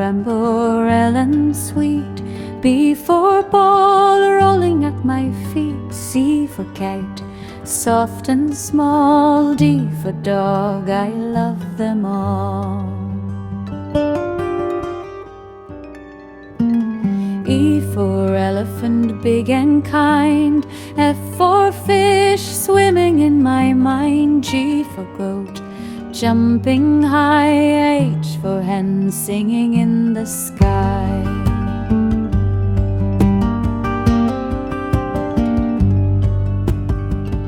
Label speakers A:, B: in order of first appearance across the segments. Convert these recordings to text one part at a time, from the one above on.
A: amberellen sweet, B for ball rolling at my feet, C for kite, soft and small, D for dog, I love them all. E for elephant, big and kind, F for fish swimming in my mind, G for goat, jumping high, H for hen singing in the sky.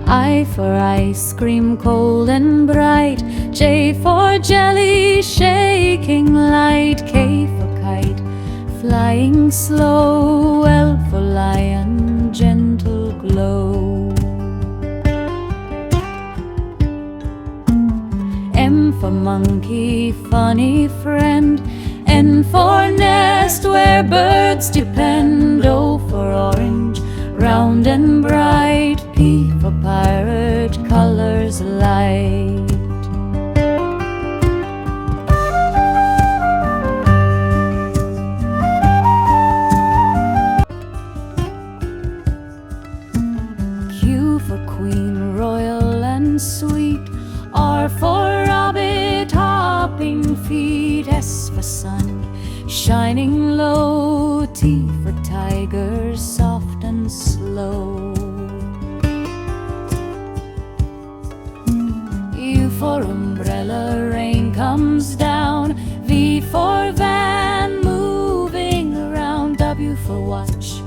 A: I for ice cream cold and bright, J for jelly shaking light, K for kite flying slow, L for lion gentle glow. M for monkey funny friend, N for nest where birds depend, O for orange round and bright, P for pirate colors light. Q for queen royal and sweet, R for rabbit hopping feet, S for sun shining low, T for tiger soft and slow. U for umbrella rain comes down, V for van moving around, W for watch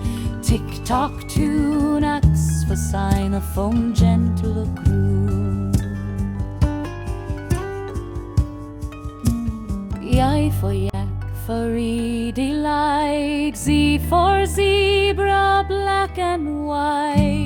A: tick-tock tune, X for xylophone gentle croon. I for yak, furry delight, Z for zebra black and white.